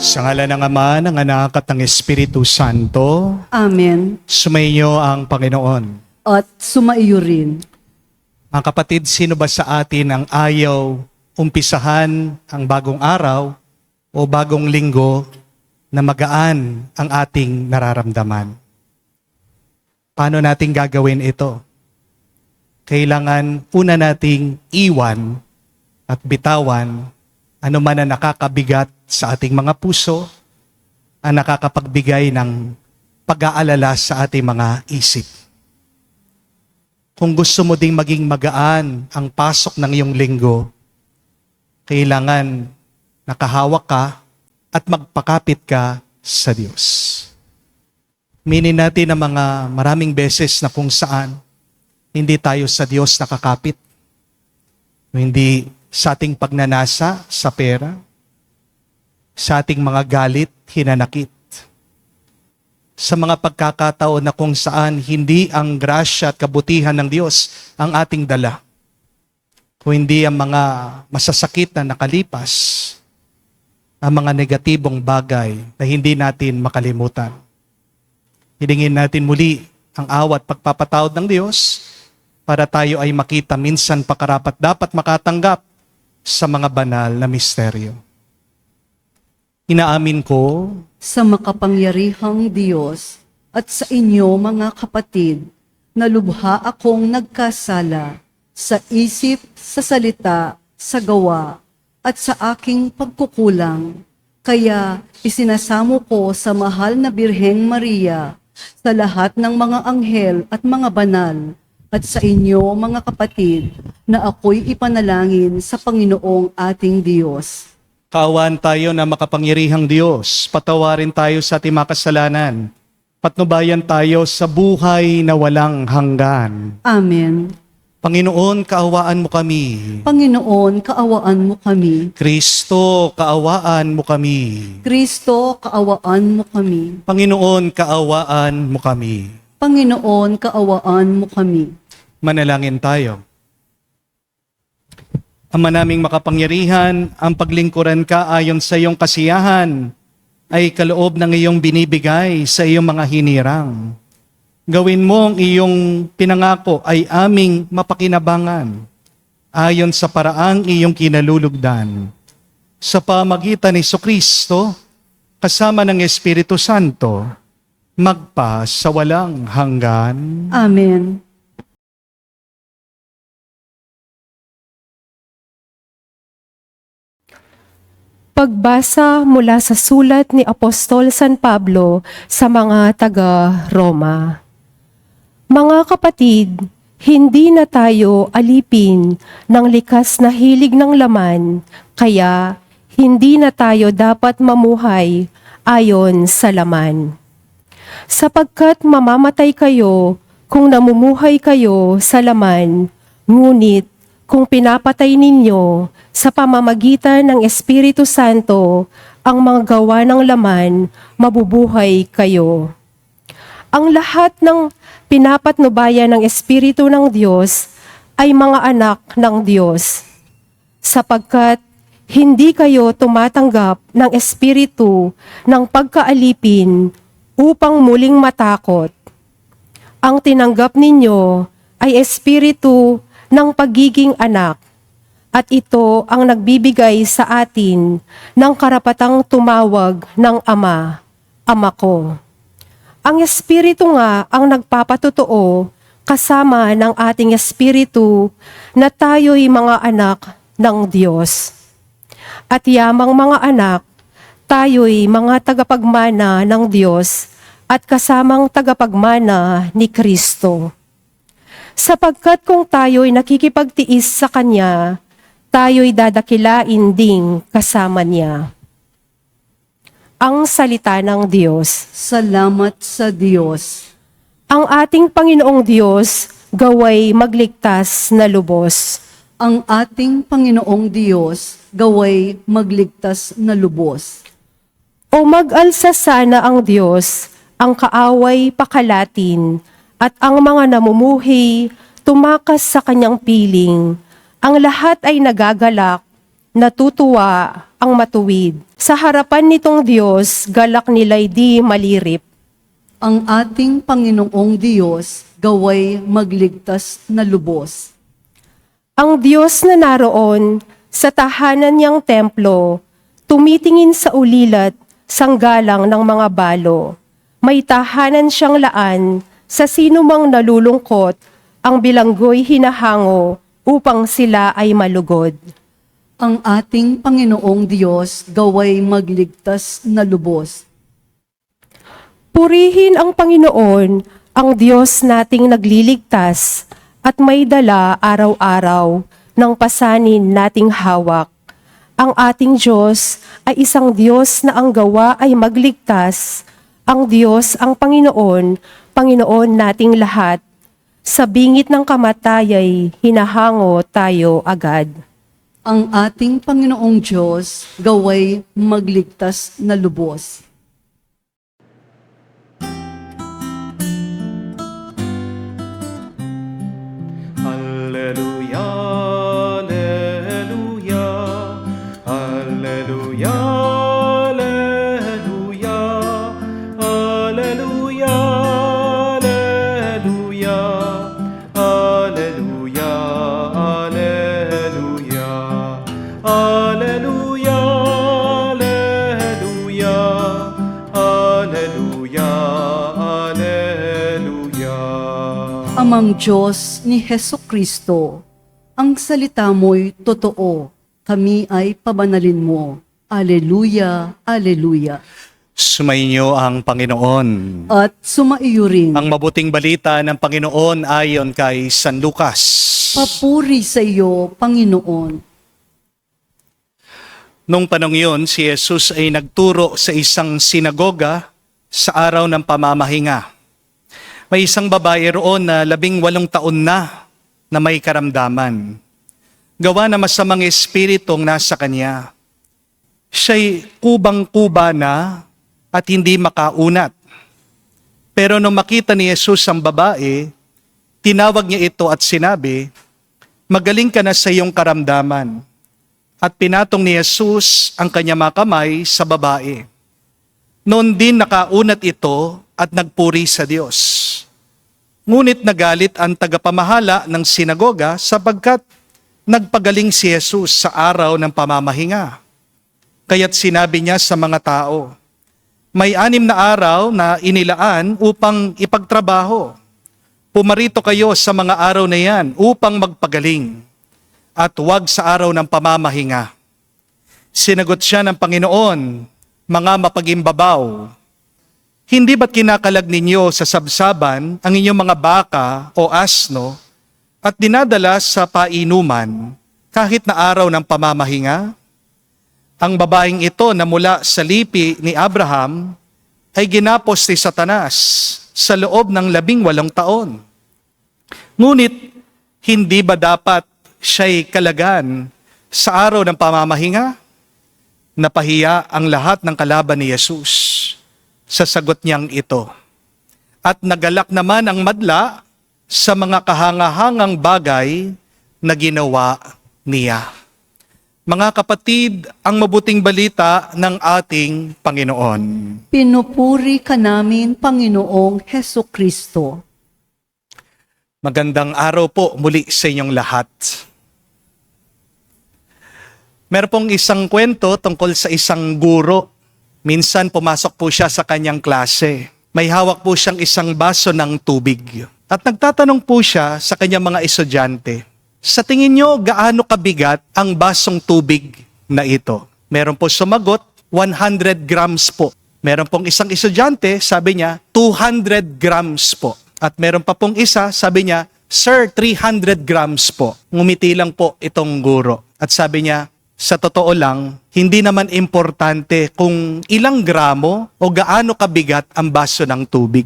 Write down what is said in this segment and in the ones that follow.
Sa ngalan ng Ama, ng Anak at ng Espiritu Santo, Amen. sumainyo ang Panginoon. At sumaiyo rin. Mga kapatid, sino ba sa atin ang ayaw umpisahan ang bagong araw o bagong linggo na magaan ang ating nararamdaman? Paano natin gagawin ito? Kailangan una nating iwan at bitawan ano man na nakakabigat sa ating mga puso, ang nakakapagbigay ng pag-aalala sa ating mga isip. Kung gusto mo ding maging magaan ang pasok ng iyong linggo, kailangan nakahawak ka at magpakapit ka sa Diyos. Minin natin ang mga maraming beses na kung saan hindi tayo sa Diyos nakakapit. Hindi sa ating pagnanasa sa pera, sa ating mga galit, hinanakit. Sa mga pagkakataon na kung saan hindi ang grasya at kabutihan ng Diyos ang ating dala, kung hindi ang mga masasakit na nakalipas, ang mga negatibong bagay na hindi natin makalimutan. Hilingin natin muli ang awat pagpapatawad ng Diyos para tayo ay makita minsan pa karapat dapat makatanggap sa mga banal na misteryo. Inaamin ko Sa makapangyarihang Diyos at sa inyo mga kapatid, na lubha akong nagkasala sa isip, sa salita, sa gawa, at sa aking pagkukulang. Kaya isinasamo ko sa mahal na Birheng Maria, sa lahat ng mga anghel at mga banal, at sa inyo mga kapatid, na ako'y ipanalangin sa Panginoong ating Diyos. kaawaan tayo na makapangyarihang Diyos, patawarin tayo sa ating mga kasalanan, patnubayan tayo sa buhay na walang hanggan. Amen. Panginoon, kaawaan mo kami. Panginoon, kaawaan mo kami. Kristo, kaawaan mo kami. Kristo, kaawaan mo kami. Panginoon, kaawaan mo kami. Panginoon, kaawaan mo kami. Manalangin tayo. Ama naming makapangyarihan, ang paglingkuran ka ayon sa iyong kasiyahan ay kaloob ng iyong binibigay sa iyong mga hinirang. Gawin mo ang iyong pinangako ay aming mapakinabangan ayon sa paraang iyong kinalulugdan. Sa pamagitan ni Jesucristo, kasama ng Espiritu Santo, magpa sa walang hanggan. Amen. Pagbasa mula sa sulat ni Apostol San Pablo sa mga taga-Roma. Mga kapatid, hindi na tayo alipin ng likas na hilig ng laman, kaya hindi na tayo dapat mamuhay ayon sa laman. Sapagkat mamamatay kayo kung namumuhay kayo sa laman, ngunit kung pinapatay ninyo sa pamamagitan ng Espiritu Santo ang mga gawa ng laman, mabubuhay kayo. Ang lahat ng pinapatnubayan ng Espiritu ng Diyos ay mga anak ng Diyos, sapagkat hindi kayo tumatanggap ng Espiritu ng pagkaalipin upang muling matakot. Ang tinanggap ninyo ay Espiritu ng pagiging anak, at ito ang nagbibigay sa atin ng karapatang tumawag ng Ama, Ama ko. Ang Espiritu nga ang nagpapatotoo kasama ng ating Espiritu na tayo'y mga anak ng Diyos. At yamang mga anak, tayo'y mga tagapagmana ng Diyos at kasamang tagapagmana ni Kristo. Sapagkat kung tayo'y nakikipagtiis sa Kanya, tayo'y dadakilain ding kasama Niya. Ang salita ng Diyos. Salamat sa Diyos. Ang ating Panginoong Diyos gaway magligtas na lubos. Ang ating Panginoong Diyos gaway magligtas na lubos. O mag-alsa sana ang Diyos, ang kaaway pakalatin, at ang mga namumuhi tumakas sa kanyang piling. Ang lahat ay nagagalak, natutuwa ang matuwid. Sa harapan nitong Diyos, galak nila'y di malirip. Ang ating Panginoong Diyos gaway magligtas na lubos. Ang Diyos na naroon sa tahanan niyang templo, tumitingin sa ulilat, sanggalang ng mga balo. May tahanan siyang laan sa sinumang nalulungkot, ang bilanggo'y hinahango upang sila ay malugod. Ang ating Panginoong Diyos gaway magligtas na lubos. Purihin ang Panginoon, ang Diyos nating nagliligtas, at may dala araw-araw ng pasanin nating hawak. Ang ating Diyos ay isang Diyos na ang gawa ay magligtas. Ang Diyos ang Panginoon, Panginoon nating lahat. Sa bingit ng kamatayay, hinahango tayo agad. Ang ating Panginoong Diyos gaway magligtas na lubos. Alleluia, alleluia, alleluia, alleluia, alleluia, alleluia, alleluia, alleluia, alleluia, alleluia, alleluia, alleluia. Amang Diyos ni Hesukristo, ang salita mo'y totoo, kami ay pabanalin mo. Aleluya, aleluya. Sumainyo ang Panginoon. At sumaiyo rin. Ang mabuting balita ng Panginoon ayon kay San Lucas. Papuri sa iyo, Panginoon. Nung panong yun, si Jesus ay nagturo sa isang sinagoga sa araw ng pamamahinga. May isang babae roon na 18 taon na may karamdaman. Gawa na masamang espiritong nasa kanya. Siya'y kubang-kuba na at hindi makaunat. Pero nung makita ni Jesus ang babae, tinawag niya ito at sinabi, "Magaling ka na sa iyong karamdaman." At pinatong ni Jesus ang kanyang mga kamay sa babae. Noon din nakaunat ito at nagpuri sa Diyos. Ngunit nagalit ang tagapamahala ng sinagoga sapagkat nagpagaling si Jesus sa araw ng pamamahinga. Kaya't sinabi niya sa mga tao, "May 6 na araw na inilaan upang ipagtrabaho. Pumarito kayo sa mga araw na yan upang magpagaling, at huwag sa araw ng pamamahinga." Sinagot siya ng Panginoon, "Mga mapagimbabaw, hindi ba't kinakalag ninyo sa sabsaban ang inyong mga baka o asno at dinadala sa painuman kahit na araw ng pamamahinga?" Ang babaeng ito na mula sa lipi ni Abraham ay ginapos ni Satanas sa loob ng 18 taon. Ngunit hindi ba dapat siya'y kalagan sa araw ng pamamahinga? Napahiya ang lahat ng kalaban ni Jesus sa sagot niyang ito. At nagalak naman ang madla sa mga kahangahangang bagay na ginawa niya. Mga kapatid, ang mabuting balita ng ating Panginoon. Pinupuri ka namin, Panginoong Hesukristo. Magandang araw po muli sa inyong lahat. Meron pong isang kwento tungkol sa isang guro. Minsan pumasok po siya sa kanyang klase. May hawak po siyang isang baso ng tubig. At nagtatanong po siya sa kanyang mga estudyante, "Sa tingin nyo, gaano kabigat ang basong tubig na ito?" Meron po sumagot, 100 grams po. Meron pong isang estudyante, sabi niya, 200 grams po. At meron pa pong isa, sabi niya, "Sir, 300 grams po." Ngumiti lang po itong guro. At sabi niya, "Sa totoo lang, hindi naman importante kung ilang gramo o gaano kabigat ang baso ng tubig.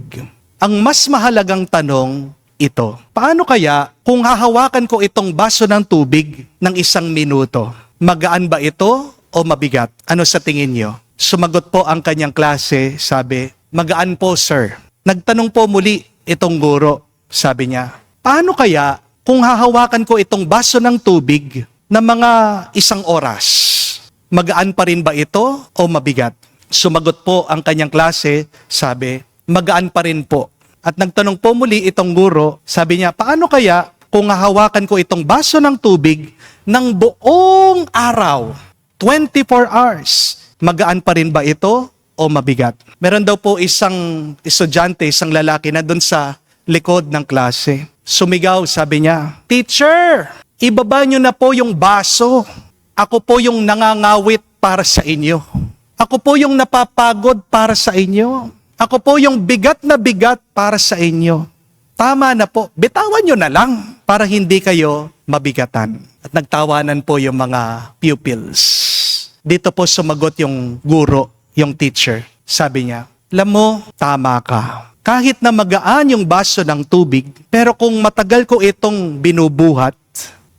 Ang mas mahalagang tanong ito, paano kaya kung hahawakan ko itong baso ng tubig ng 1 minuto? Magaan ba ito o mabigat? Ano sa tingin niyo?" Sumagot po ang kanyang klase, sabi, "Magaan po, sir." Nagtanong po muli itong guro, sabi niya, "Paano kaya kung hahawakan ko itong baso ng tubig na mga 1 oras. Magaan pa rin ba ito o mabigat? Sumagot po ang kanyang klase, sabi, magaan pa rin po. At nagtanong po muli itong guro, sabi niya, paano kaya kung hahawakan ko itong baso ng tubig ng buong araw, 24 hours, magaan pa rin ba ito o mabigat? Meron daw po isang estudyante, isang lalaki na doon sa likod ng klase. Sumigaw, sabi niya, Teacher, ibaba niyo na po yung baso. Ako po yung nangangawit para sa inyo. Ako po yung napapagod para sa inyo. Ako po yung bigat na bigat para sa inyo. Tama na po, bitawan nyo na lang para hindi kayo mabigatan. At nagtawanan po yung mga pupils. Dito po sumagot yung guro, yung teacher. Sabi niya, alam mo, tama ka. Kahit na magaan yung baso ng tubig, pero kung matagal ko itong binubuhat,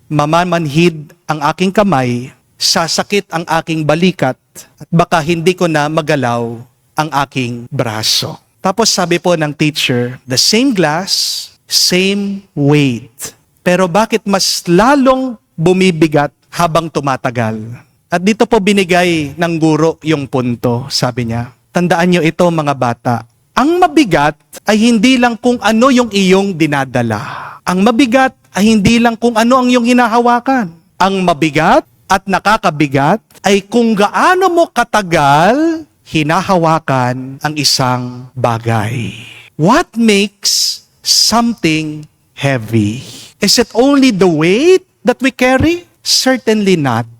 mamamanhid ang aking kamay, sasakit ang aking balikat, at baka hindi ko na magalaw ang aking braso. Tapos sabi po ng teacher, the same glass, same weight. Pero bakit mas lalong bumibigat habang tumatagal? At dito po binigay ng guro yung punto. Sabi niya, tandaan nyo ito mga bata. Ang mabigat ay hindi lang kung ano yung iyong dinadala. Ang mabigat ay hindi lang kung ano ang iyong hinahawakan. Ang mabigat at nakakabigat ay kung gaano mo katagal hinahawakan ang isang bagay. What makes something heavy? Is it only the weight that we carry? Certainly not.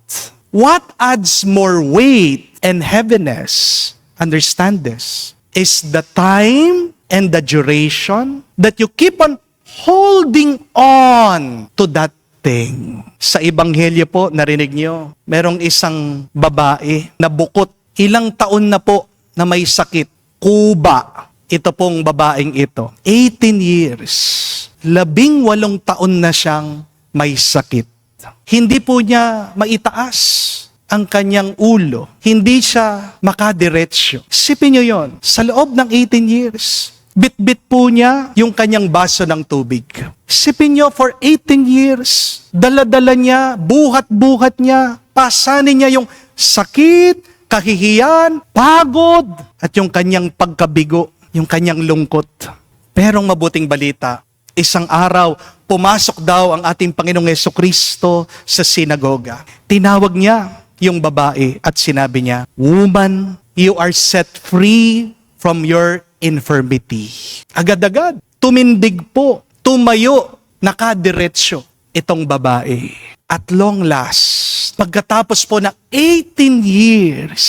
What adds more weight and heaviness, understand this, is the time and the duration that you keep on holding on to that thing. Sa Ebanghelyo po, narinig nyo, merong isang babae na bukod. Ilang taon na po na may sakit. Kuba. Ito pong babaeng ito. 18 years. 18 taon na siyang may sakit. Hindi po niya maitaas ang kanyang ulo. Hindi siya makadiretsyo. Sipin niyo yon. Sa loob ng 18 years, bit-bit po niya yung kanyang baso ng tubig. Sipin niyo, for 18 years, dala-dala niya, buhat-buhat niya, pasanin niya yung sakit, kahihiyan, pagod, at yung kanyang pagkabigo, yung kanyang lungkot. Pero mabuting balita, isang araw, pumasok daw ang ating Panginoong Jesucristo sa sinagoga. Tinawag niya yung babae at sinabi niya, Woman, you are set free from your infirmity. Agad-agad, tumindig po, tumayo, nakadiretsyo itong babae. At long last, pagkatapos po ng 18 years,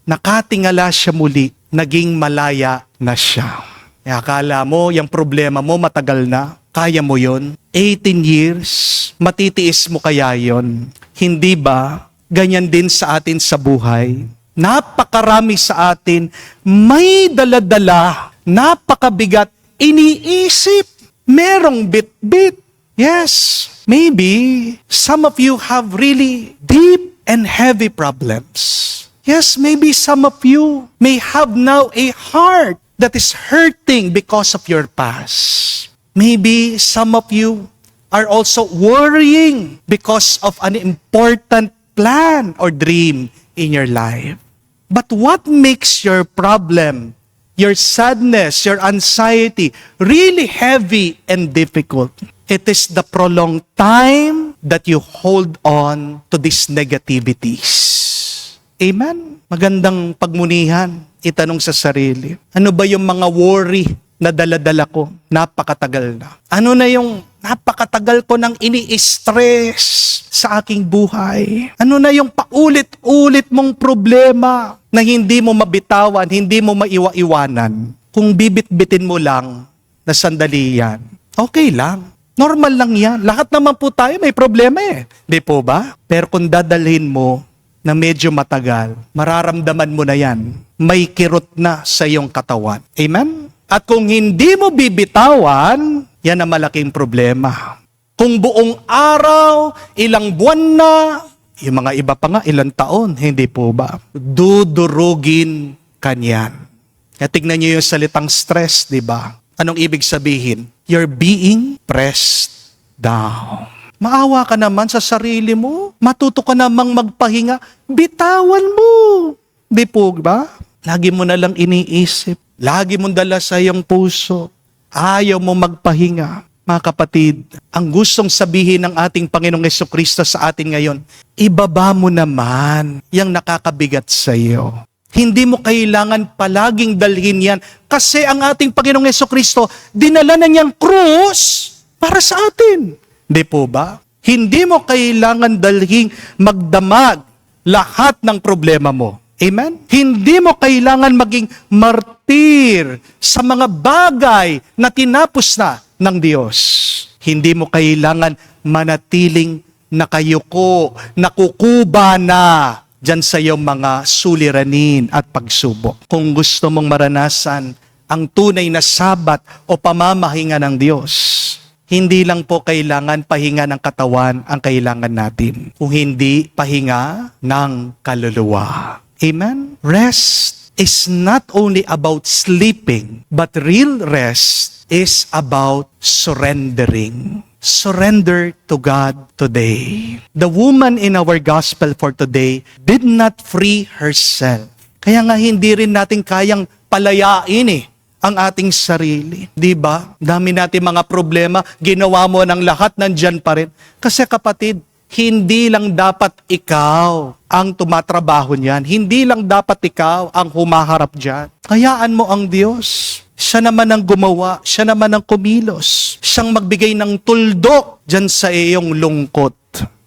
nakatingala siya muli, naging malaya na siya. Akala mo, yung problema mo matagal na, kaya mo yon? 18 years, matitiis mo kaya yon? Hindi ba? Ganyan din sa atin sa buhay. Napakarami sa atin, may daladala, napakabigat, iniisip, merong bit-bit. Yes, maybe some of you have really deep and heavy problems. Yes, maybe some of you may have now a heart that is hurting because of your past. Maybe some of you are also worrying because of an important plan or dream in your life. But what makes your problem, your sadness, your anxiety really heavy and difficult? It is the prolonged time that you hold on to these negativities. Amen? Magandang pagmunihan, itanong sa sarili. Ano ba yung mga worry na dala-dala ko? Napakatagal na. Ano na yung napakatagal ko nang ini-stress sa aking buhay? Ano na yung paulit-ulit mong problema na hindi mo mabitawan, hindi mo maiwa-iwanan? Kung bibit-bitin mo lang na sandali yan, okay lang. Normal lang yan. Lahat naman po tayo may problema eh. Di po ba? Pero kung dadalhin mo na medyo matagal, mararamdaman mo na yan. May kirot na sa iyong katawan. Amen? At kung hindi mo bibitawan, yan ang malaking problema. Kung buong araw, ilang buwan na, yung mga iba pa nga, ilang taon, hindi po ba? Dudurugin kanyan. Kaya tignan niyo yung salitang stress, di ba? Anong ibig sabihin? You're being pressed down. Maawa ka naman sa sarili mo. Matuto ka namang magpahinga. Bitawan mo. Di po ba? Lagi mo na lang iniisip. Lagi mong dala sa iyong puso. Ayaw mo magpahinga. Mga kapatid, ang gustong sabihin ng ating Panginoong Jesucristo sa atin ngayon, ibaba mo naman yung nakakabigat sa iyo. Hindi mo kailangan palaging dalhin yan kasi ang ating Panginoong Jesucristo, dinala na niyang krus para sa atin. Di po ba? Hindi mo kailangan dalhin magdamag lahat ng problema mo. Amen? Hindi mo kailangan maging martir sa mga bagay na tinapos na ng Diyos. Hindi mo kailangan manatiling nakayuko, nakukuba na dyan sa iyong mga suliranin at pagsubok. Kung gusto mong maranasan ang tunay na sabat o pamamahinga ng Diyos, hindi lang po kailangan pahinga ng katawan ang kailangan natin. Kung hindi, pahinga ng kaluluwa. Amen? Rest is not only about sleeping, but real rest is about surrendering. Surrender to God today. The woman in our gospel for today did not free herself. Kaya nga hindi rin natin kayang palayain ang ating sarili. Di ba? Dami natin mga problema, ginawa mo ng lahat, nandyan pa rin. Kasi kapatid, hindi lang dapat ikaw ang tumatrabaho niyan. Hindi lang dapat ikaw ang humaharap diyan. Hayaan mo ang Diyos. Siya naman ang gumawa. Siya naman ang kumilos. Siyang magbigay ng tuldok diyan sa iyong lungkot.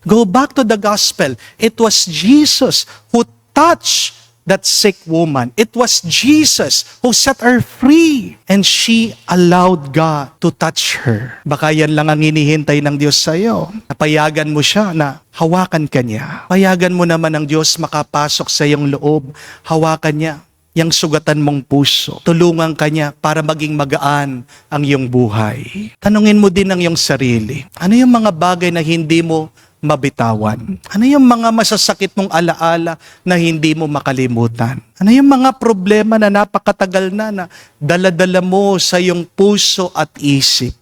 Go back to the gospel. It was Jesus who touched that sick woman. It was Jesus who set her free. And she allowed God to touch her. Baka yan lang ang hinihintay ng Diyos sa iyo. Napayagan mo siya na hawakan ka niya. Payagan mo naman ang Diyos makapasok sa iyong loob. Hawakan niya yung sugatan mong puso. Tulungan ka niya para maging magaan ang iyong buhay. Tanungin mo din ang iyong sarili. Ano yung mga bagay na hindi mo mabitawan? Ano yung mga masasakit mong alaala na hindi mo makalimutan? Ano yung mga problema na napakatagal na dala-dala mo sa iyong puso at isip?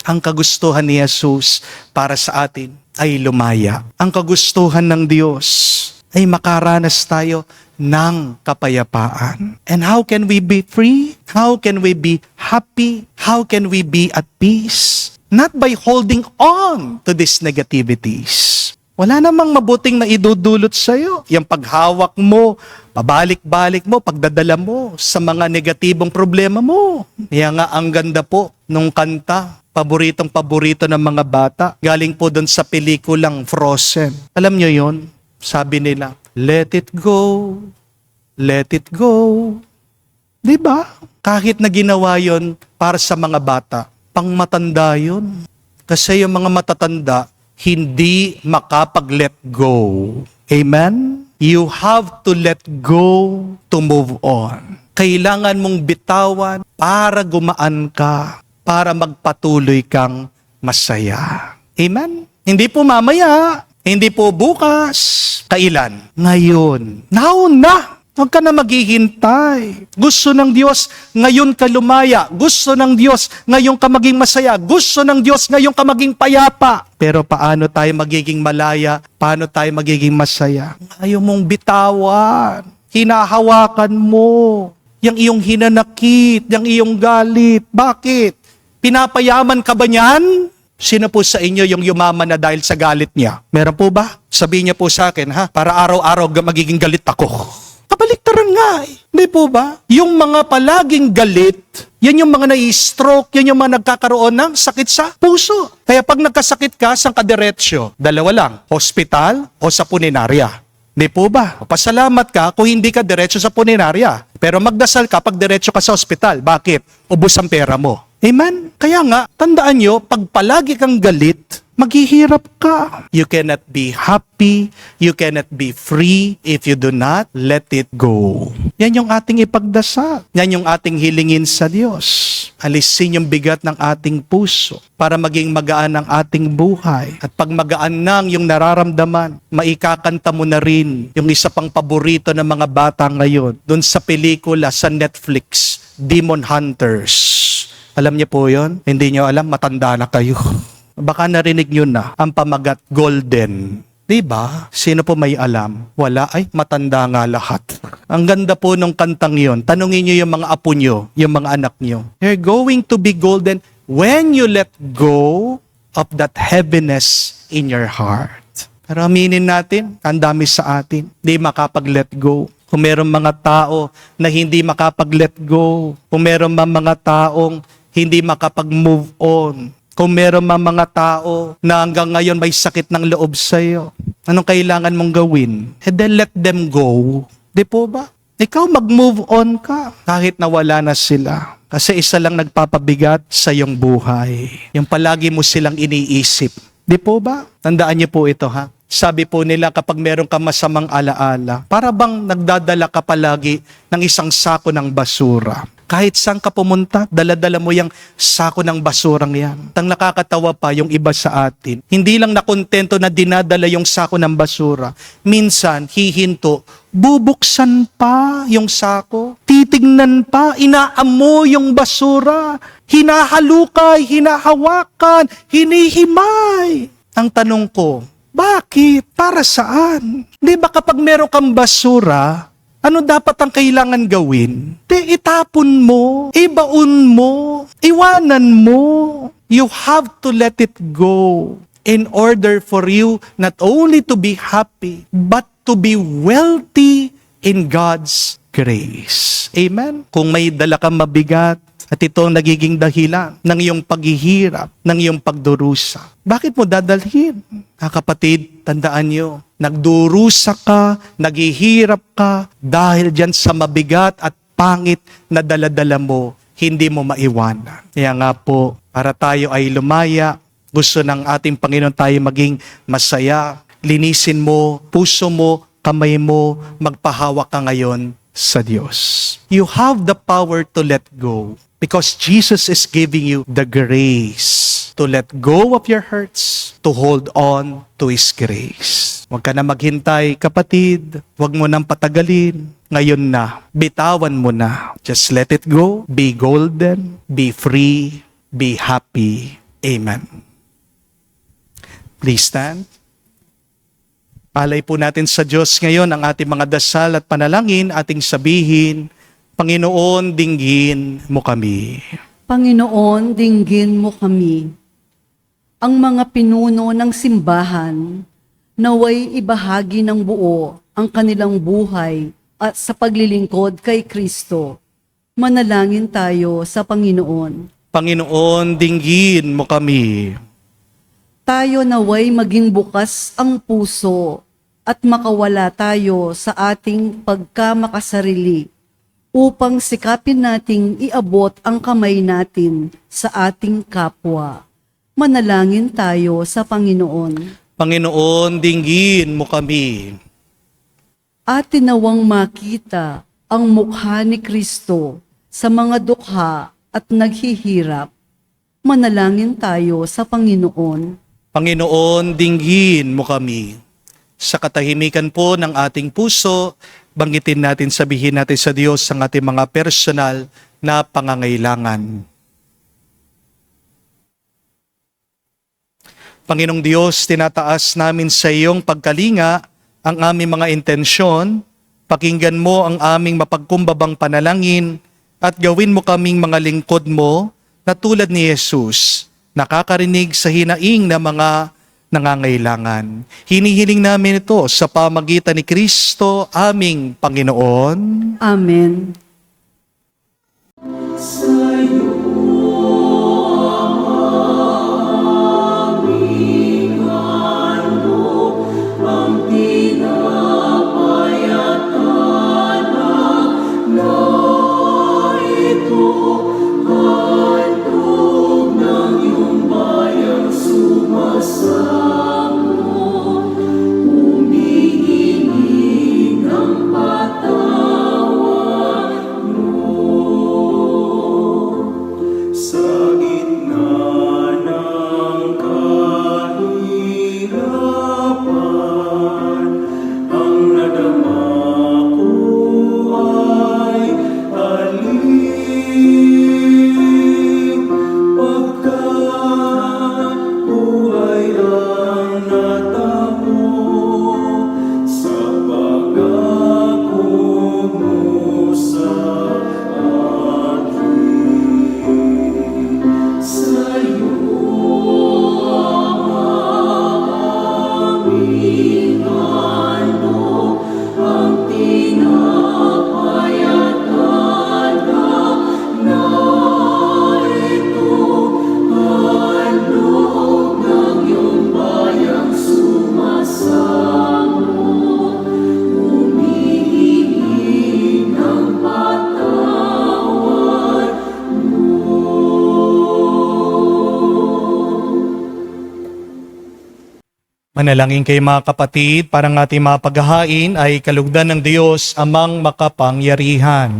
Ang kagustuhan ni Jesus para sa atin ay lumaya. Ang kagustuhan ng Diyos ay makaranas tayo ng kapayapaan. And how can we be free? How can we be happy? How can we be at peace? Not by holding on to these negativities. Wala namang mabuting na idudulot sa'yo. Yung paghawak mo, pabalik-balik mo, pagdadala mo sa mga negatibong problema mo. Kaya nga ang ganda po nung kanta, paboritong-paborito ng mga bata. Galing po doon sa pelikulang Frozen. Alam nyo yon? Sabi nila, let it go, let it go. Diba? Kahit na ginawa yon para sa mga bata, pang matanda yun. Kasi yung mga matatanda, hindi makapag-let go. Amen? You have to let go to move on. Kailangan mong bitawan para gumaan ka, para magpatuloy kang masaya. Amen? Hindi po mamaya, hindi po bukas. Kailan? Ngayon. Now na! Huwag ka na maghihintay. Gusto ng Diyos, ngayon ka lumaya. Gusto ng Diyos, ngayon ka maging masaya. Gusto ng Diyos, ngayon ka maging payapa. Pero paano tayo magiging malaya? Paano tayo magiging masaya? Ayaw mong bitawan. Hinahawakan mo. Yang iyong hinanakit, yang iyong galit. Bakit? Pinapayaman ka ba niyan? Sino po sa inyo yung yumaman na dahil sa galit niya? Meron po ba? Sabihin niya po sa akin, para araw-araw magiging galit ako. Kabaliktaran nga Hindi po ba? Yung mga palaging galit, yan yung mga nai-stroke, yan yung mga nagkakaroon ng sakit sa puso. Kaya pag nagkasakit ka, saan ka diretsyo? Dalawa lang, hospital o sa punerarya. Hindi po ba? Pasalamat ka kung hindi ka diretsyo sa punerarya. Pero magdasal ka pag diretsyo ka sa hospital. Bakit? Ubus ang pera mo. Amen? Kaya nga, tandaan nyo, pag palagi kang galit, maghihirap ka. You cannot be happy, you cannot be free if you do not let it go. Yan yung ating ipagdasal. Yan yung ating hilingin sa Diyos. Alisin yung bigat ng ating puso para maging magaan ang ating buhay. At pag magaan nang yung nararamdaman, maikakanta mo na rin yung isa pang paborito ng mga bata ngayon, dun sa pelikula sa Netflix, Demon Hunters. Alam niyo po yon? Hindi niyo alam, matanda na kayo. Baka narinig nyo na ang pamagat golden. Diba? Sino po may alam? Wala? Ay, matanda nga lahat. Ang ganda po nung kantang yon. Tanungin nyo yung mga apo nyo, yung mga anak nyo. You're going to be golden when you let go of that heaviness in your heart. Pero aminin natin, ang dami sa atin, di makapag-let go. Kung meron mga tao na hindi makapag-let go, kung meron mga taong hindi makapag-move on, kung meron mga tao na hanggang ngayon may sakit ng loob sa'yo, anong kailangan mong gawin? Then let them go. Di po ba? Ikaw mag-move on ka kahit nawala na sila. Kasi isa lang nagpapabigat sa iyong buhay. Yung palagi mo silang iniisip. Di po ba? Tandaan niyo po ito ha. Sabi po nila kapag meron ka masamang alaala, para bang nagdadala ka palagi ng isang sako ng basura. Kahit saan ka pumunta, dala-dala mo yung sako ng basurang yan. Tang nakakatawa pa yung iba sa atin. Hindi lang nakontento na dinadala yung sako ng basura. Minsan, hihinto, bubuksan pa yung sako. Titignan pa, inaamo yung basura. Hinahalukay, hinahawakan, hinihimay. Ang tanong ko, bakit? Para saan? Di ba kapag meron kang basura, ano dapat ang kailangan gawin? Itapon mo, ibaon mo, iwanan mo. You have to let it go in order for you not only to be happy, but to be wealthy in God's grace. Amen? Kung may dala kang mabigat, at ito ang nagiging dahilan ng iyong paghihirap, ng iyong pagdurusa. Bakit mo dadalhin? Kapatid, tandaan niyo, nagdurusa ka, naghihirap ka, dahil dyan sa mabigat at pangit na daladala mo, hindi mo maiwanan. Kaya nga po, para tayo ay lumaya, gusto ng ating Panginoon tayo maging masaya, linisin mo, puso mo, kamay mo, magpahawak ka ngayon sa Diyos. You have the power to let go. Because Jesus is giving you the grace to let go of your hurts, to hold on to His grace. Huwag ka na maghintay, kapatid. Huwag mo nang patagalin. Ngayon na, bitawan mo na. Just let it go. Be golden. Be free. Be happy. Amen. Please stand. Alay po natin sa Diyos ngayon ang ating mga dasal at panalangin, ating sabihin, Panginoon, dinggin mo kami. Panginoon, dinggin mo kami. Ang mga pinuno ng simbahan, naway ibahagi ng buo ang kanilang buhay at sa paglilingkod kay Kristo. Manalangin tayo sa Panginoon. Panginoon, dinggin mo kami. Tayo naway maging bukas ang puso at makawala tayo sa ating pagkamakasarili upang sikapin nating iabot ang kamay natin sa ating kapwa. Manalangin tayo sa Panginoon. Panginoon, dinggin mo kami. Atin nawang makita ang mukha ni Kristo sa mga dukha at naghihirap. Manalangin tayo sa Panginoon. Panginoon, dinggin mo kami. Sa katahimikan po ng ating puso, banggitin natin, sabihin natin sa Diyos ang ating mga personal na pangangailangan. Panginoong Diyos, tinataas namin sa iyong pagkalinga ang aming mga intensyon, pakinggan mo ang aming mapagkumbabang panalangin, at gawin mo kaming mga lingkod mo na tulad ni Jesus, nakakarinig sa hinaing na mga nangangailangan. Hinihiling namin ito sa pamagitan ni Kristo, aming Panginoon. Amen. Manalangin kayo mga kapatid, para ng ating mga paghahain ay kalugdan ng Diyos amang makapangyarihan.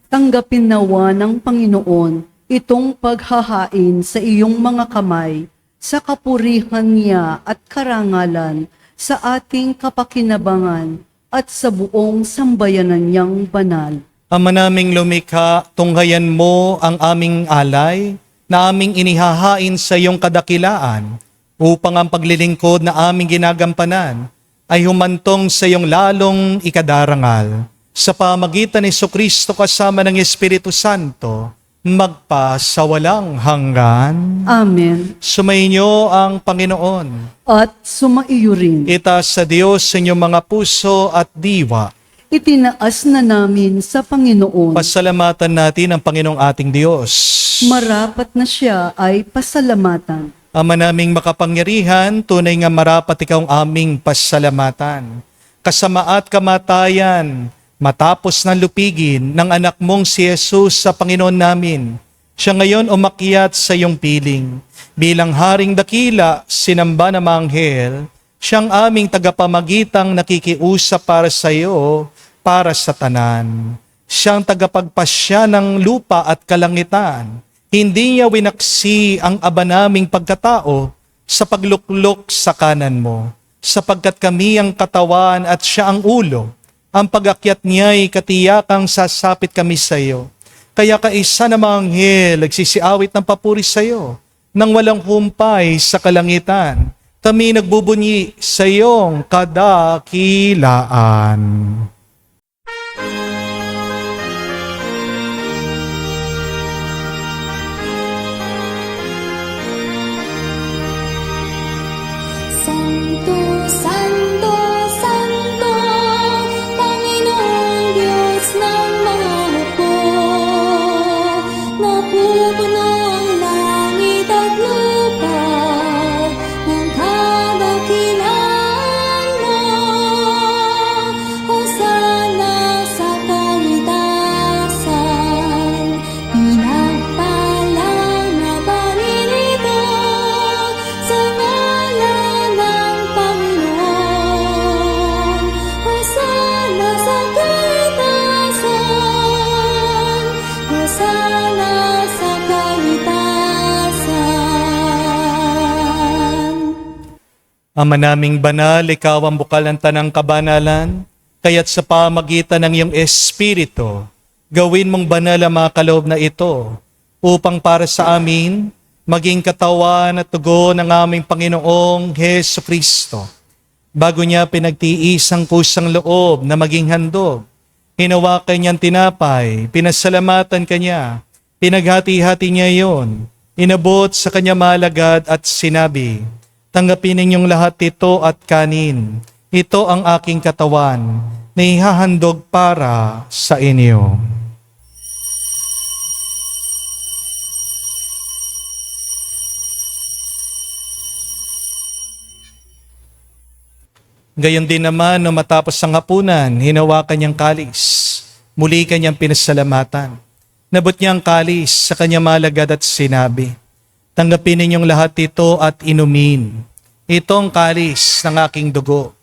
Tanggapin nawa ng Panginoon itong paghahain sa iyong mga kamay, sa kapurihan niya at karangalan, sa ating kapakinabangan at sa buong sambayanan niyang banal. Ama naming lumikha, tunghayan mo ang aming alay na aming inihahain sa iyong kadakilaan upang ang paglilingkod na aming ginagampanan ay humantong sa iyong lalong ikadarangal. Sa pamagitan ni Jesucristo kasama ng Espiritu Santo, magpasawalang hanggan. Amen. Sumainyo ang Panginoon. At sumaiyo rin. Itaas sa Diyos sa inyong mga puso at diwa. Itinaas na namin sa Panginoon. Pasalamatan natin ang Panginoong ating Diyos. Marapat na siya ay pasalamatan. Ama naming makapangyarihan, tunay nga marapat ikaw ang aming pasalamatan. Kasama at kamatayan, matapos na lupigin ng anak mong si Jesus sa Panginoon namin, siya ngayon umakyat sa iyong piling. Bilang haring dakila, sinamba ng mga anghel, siyang aming tagapamagitang nakikiusap para sa iyo, para sa tanan. Siyang tagapagpasya ng lupa at kalangitan. Hindi niya winaksi ang aba naming pagkatao sa pagluklok sa kanan mo, sapagkat kami ang katawan at siya ang ulo. Ang pag-akyat niya'y katiyakang sasapit kami sa iyo. Kaya kaisa na mga anghel nagsisiawit ng papuri sa iyo, nang walang humpay sa kalangitan. Kami nagbubunyi sa iyong kadakilaan. Santo, Santo, Santo, Panginoong Diyos ng mga hukbo. Napupuno ang langit at lupa ng kadakilaan mo. Hosana sa kaitasan, pinagpalang na paririto sa ngalan ng Panginoon. Hosana sa kaitasan, Hosana sa kaitasan. Ama naming banal, ikaw ang bukal ng tanang kabanalan, kaya't sa pamagitan ng iyong Espiritu, gawin mong banal ang mga kaloob na ito, upang para sa amin, maging katawan at tugo ng aming Panginoong Hesu Kristo. Bago niya pinagtiis ang kusang loob na maging handog, hinawakan niyang tinapay, pinasalamatan kanya, pinaghati-hati niya iyon, inabot sa kanya malagad at sinabi, tanggapin ninyong lahat ito at kanin. Ito ang aking katawan na ihahandog para sa inyo. Gayon din naman, no matapos ang hapunan, hinawakan niyang kalis. Muli kanyang pinasalamatan. Nabot niya ang kalis sa kanyang malagad at sinabi, tanggapin ninyong lahat ito at inumin. Ito ang kalis ng aking dugo,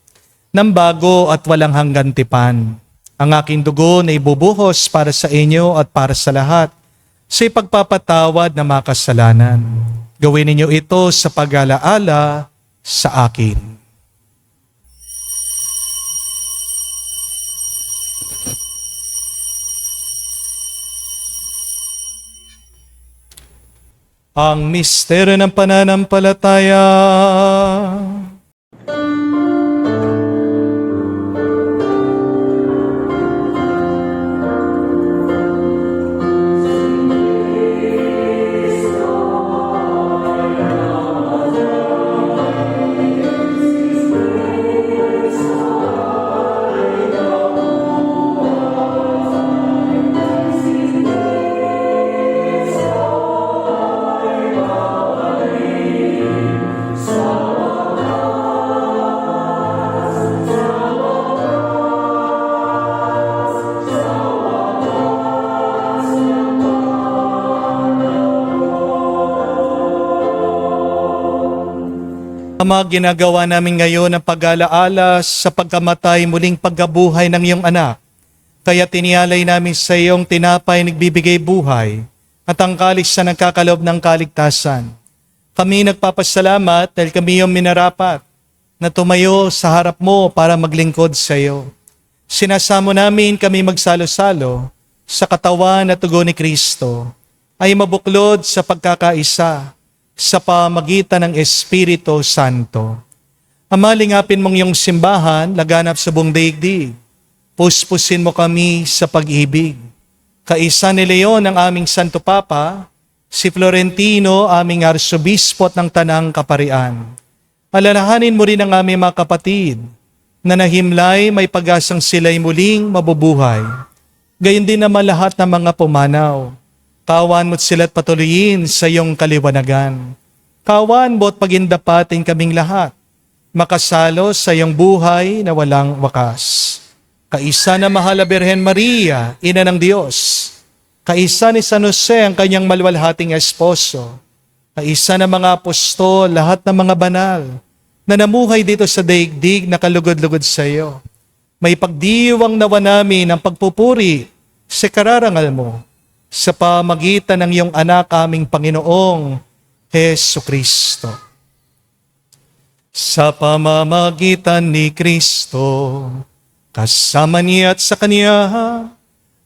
ng bago at walang hanggan tipan. Ang aking dugo na ibubuhos para sa inyo at para sa lahat, sa ipagpapatawad ng mga kasalanan. Gawin ninyo ito sa pag-alaala sa akin. Ang misteryo ng pananampalataya. Ama, ginagawa namin ngayon ang pag-alaala sa pagkamatay muling pagkabuhay ng iyong anak. Kaya tinialay namin sa iyong tinapay nagbibigay buhay at ang kalis na nagkakaloob ng kaligtasan. Kami nagpapasalamat dahil kami iyong minarapat na tumayo sa harap mo para maglingkod sa iyo. Sinasamo namin kami magsalo-salo sa katawan at tugon ni Kristo ay mabuklod sa pagkakaisa sa pamagitan ng Espiritu Santo. Ama, lingapin mong iyong simbahan, laganap sa buong daigdig. Puspusin mo kami sa pag-ibig. Kaisa ni Leon ang aming Santo Papa, si Florentino aming Arsobispo at ng Tanang Kaparian. Alalahanin mo rin ang aming mga kapatid na nahimlay may pag-asang sila'y muling mabubuhay. Gayon din naman lahat ng mga pumanaw. Kawan mo't sila't patuloyin sa iyong kaliwanagan. Kawan mo't pagindapatin kaming lahat, makasalo sa iyong buhay na walang wakas. Kaisa na mahal na Birhen Maria, Ina ng Diyos. Kaisa ni San Jose ang kanyang maluwalhating esposo. Kaisa na mga apostol, lahat ng mga banal na namuhay dito sa daigdig na kalugod-lugod sa iyo. May pagdiwang nawa namin ang pagpupuri sa kararangal mo sa pamagitan ng iyong anak aming Panginoong Hesu Kristo. Sa pamamagitan ni Kristo, kasama niya at sa Kanya,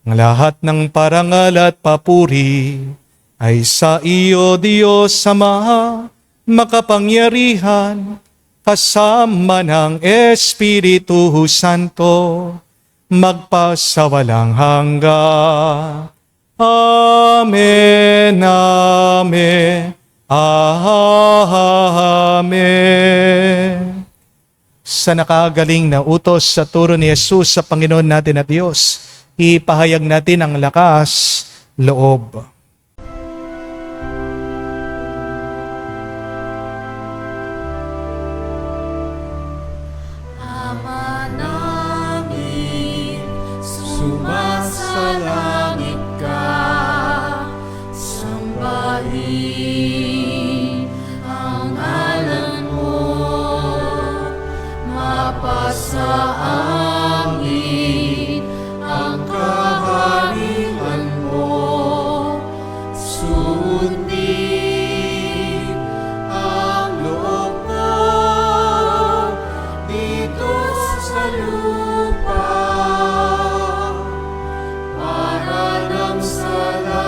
ang lahat ng parangal at papuri ay sa iyo, Diyos Ama, makapangyarihan, kasama ng Espiritu Santo, magpasawalang hanggan. Amen, amen, amen. Sa nakagaling na utos sa turo ni Jesus sa Panginoon natin at Diyos, ipahayag natin ang lakas loob. Ama namin, sumasalangit ka, sambahin ang ngalan mo, mapasa amin ang kaharian mo, sundin ang loob mo dito sa lupa para nang sa langit.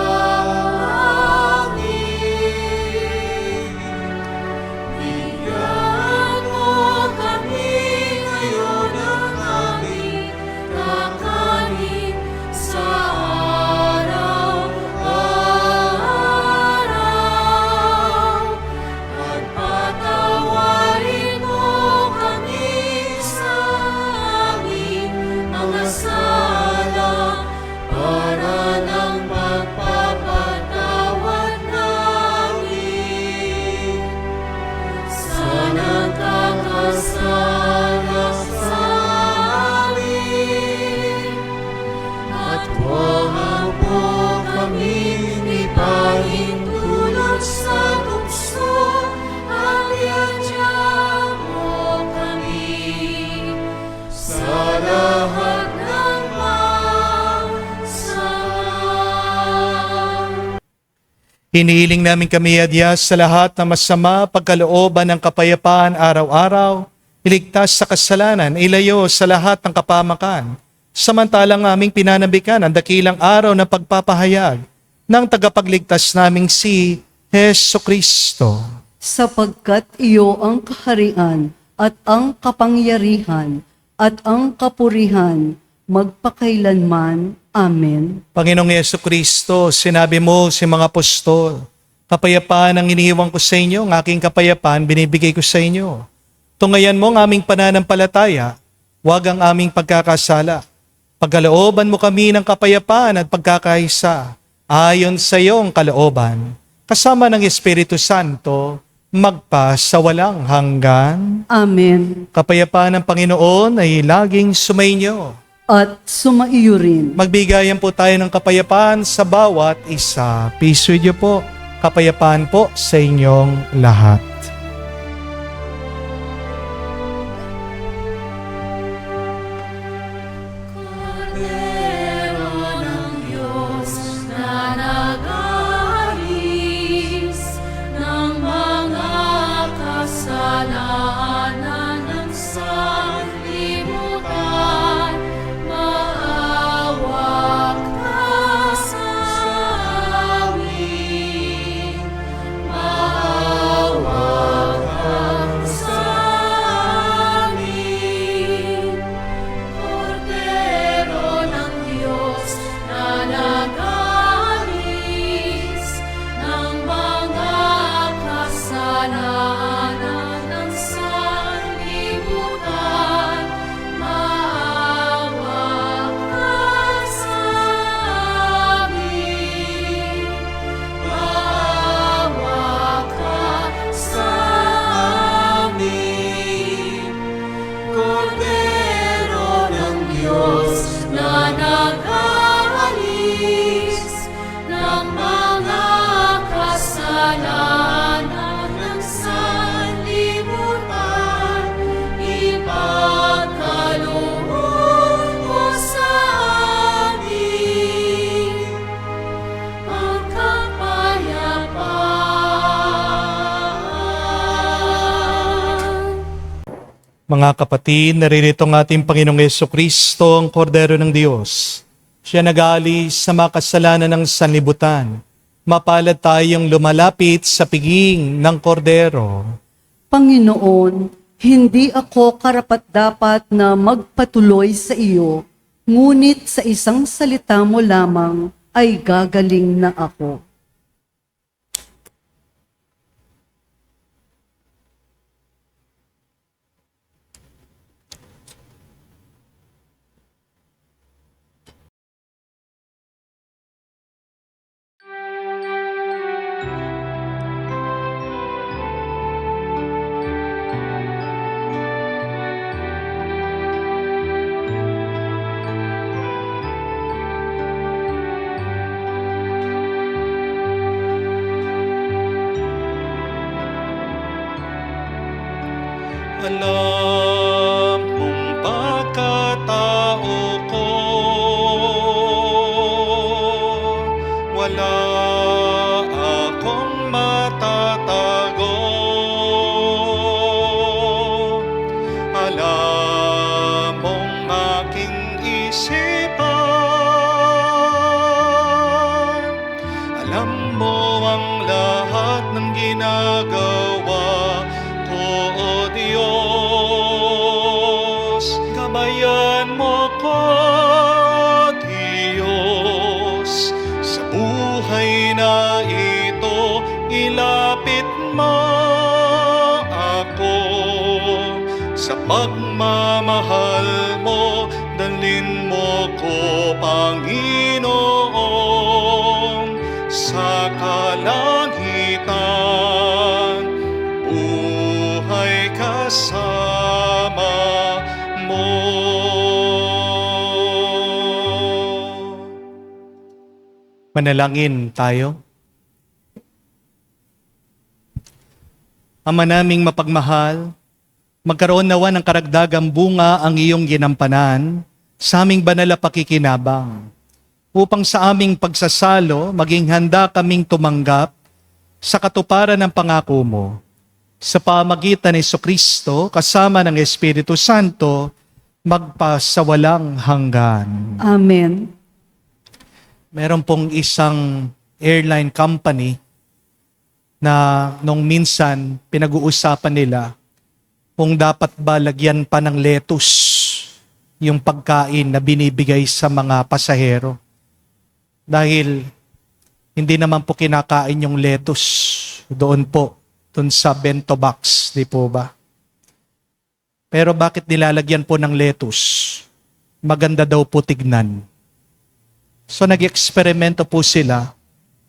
Bigyan mo kami ngayon ng aming kakanin sa araw-araw at patawarin mo kami sa aming mga sala para nang magpapatawad namin sa nagkakasala sa amin. At huwag mo kami ipahintulot sa tukso at iadya mo kami sa lahat ng masama. Hinihiling namin kami adyas sa lahat ng masama, pagkalooban ng kapayapaan araw-araw, iligtas sa kasalanan, ilayo sa lahat ng kapamakan. Samantalang aming pinanambikan ang dakilang araw ng pagpapahayag ng tagapagligtas naming si Hesu Kristo. Sapagkat iyo ang kaharian at ang kapangyarihan at ang kapurihan magpakailanman. Amen. Panginoong Hesu Kristo, sinabi mo si mga apostol, kapayapaan ang iniiwan ko sa inyo, ang aking kapayapaan binibigay ko sa inyo. Tungayan mo ang aming pananampalataya, huwag ang aming pagkakasala. Pagkalooban mo kami ng kapayapaan at pagkakaisa, ayon sa iyong kalooban, kasama ng Espiritu Santo, magpa sa walang hanggan. Amen. Kapayapaan ng Panginoon ay laging sumainyo. At sumaiyo rin. Magbigayan po tayo ng kapayapaan sa bawat isa. Peace with you po. Kapayapaan po sa inyong lahat. Mga kapatid, naririto ang ating Panginoong Jesucristo, ang Kordero ng Diyos. Siya nag-aalis sa mga kasalanan ng sanlibutan. Mapalad tayong lumalapit sa piging ng Kordero. Panginoon, hindi ako karapat-dapat na magpatuloy sa iyo, ngunit sa isang salita mo lamang ay gagaling na ako. Alam mong pagkatao ko, wala akong matatago. Alam mong aking isipan, alam mo ang lahat ng ginagawa ko, O Diyos. Gabayan mo ko, Diyos, sa buhay na ito. Ilapit mo ako sa pagmamahal mo. Dalhin mo ko, Panginoon, sa kalangitan. Buhay kasama mo. Manalangin tayo. Ama naming mapagmahal, magkaroon nawa ng karagdagang bunga ang iyong ginampanan sa aming banal na pakikinabang, upang sa aming pagsasalo maging handa kaming tumanggap sa katuparan ng pangako mo. Sa pamagitan ni Jesucristo kasama ng Espiritu Santo, magpasawalang hanggan. Amen. Meron pong isang airline company na nung minsan pinag-uusapan nila kung dapat ba lagyan pa ng lettuce yung pagkain na binibigay sa mga pasahero. Dahil hindi naman po kinakain yung lettuce doon sa bento box, di po ba? Pero bakit nilalagyan po ng lettuce? Maganda daw po tignan. So nag-eksperimento po sila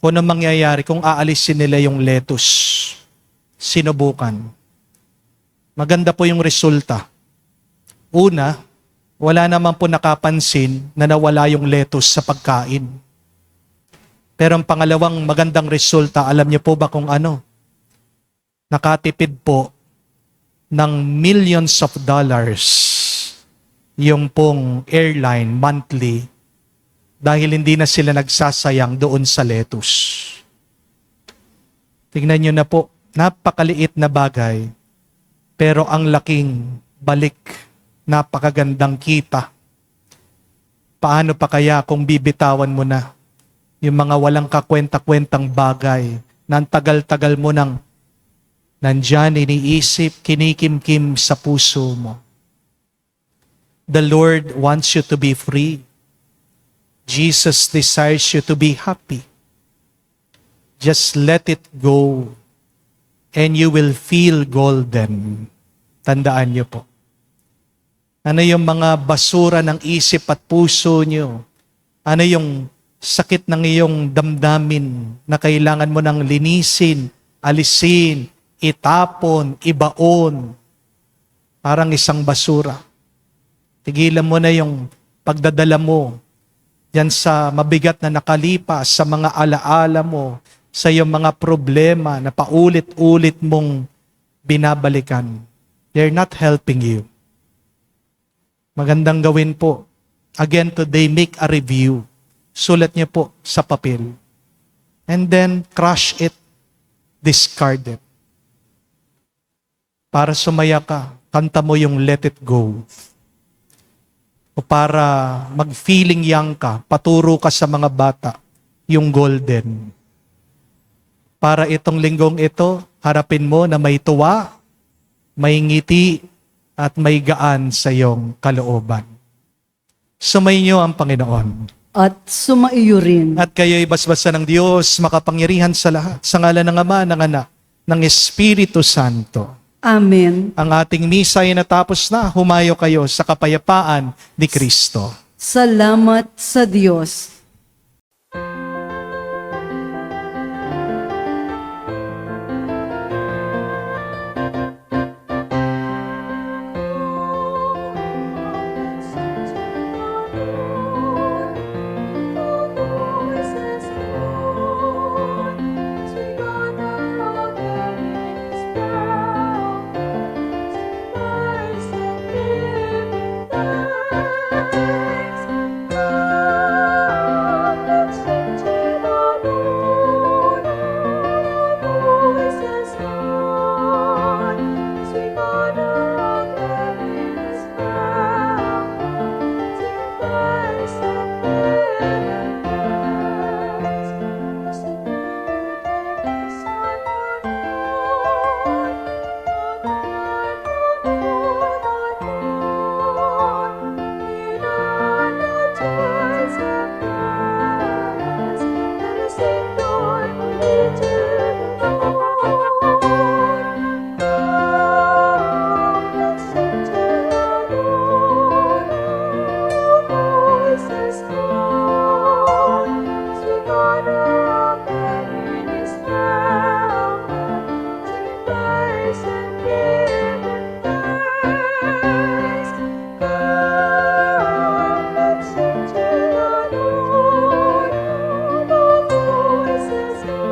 kung ano mangyayari kung aalisin nila yung lettuce. Sinubukan. Maganda po yung resulta. Una, wala naman po nakapansin na nawala yung lettuce sa pagkain. Pero ang pangalawang magandang resulta, alam niyo po ba kung ano? Nakatipid po ng millions of dollars yung pong airline monthly dahil hindi na sila nagsasayang doon sa lettuce. Tingnan nyo na po, napakaliit na bagay, pero ang laking balik, napakagandang kita. Paano pa kaya kung bibitawan mo na yung mga walang kakwenta-kwentang bagay na ang tagal-tagal mo nang nandyan, iniisip, kinikimkim sa puso mo. The Lord wants you to be free. Jesus desires you to be happy. Just let it go and you will feel golden. Tandaan niyo po. Ano yung mga basura ng isip at puso niyo? Ano yung sakit ng iyong damdamin na kailangan mo nang linisin, alisin, itapon, ibaon? Parang isang basura. Tigilan mo na yung pagdadala mo yan sa mabigat na nakalipas, sa mga alaala mo, sa iyong mga problema na paulit-ulit mong binabalikan. They're not helping you. Magandang gawin po. Again today, make a review. Sulat niyo po sa papel. And then, crush it. Discard it. Para sumaya ka. kanta mo yung Let It Go. O para mag-feeling young ka, paturo ka sa mga bata, yung golden. Para itong linggong ito, harapin mo na may tuwa, may ngiti, at may gaan sa iyong kalooban. Sumainyo ang Panginoon. At sumaiyo rin. At kayo'y basbasa ng Diyos, makapangyarihan sa lahat, sa ngalan ng Ama, ng Anak, ng Espiritu Santo. Amen. Ang ating misa ay natapos na, humayo kayo sa kapayapaan ni Kristo. Salamat sa Diyos.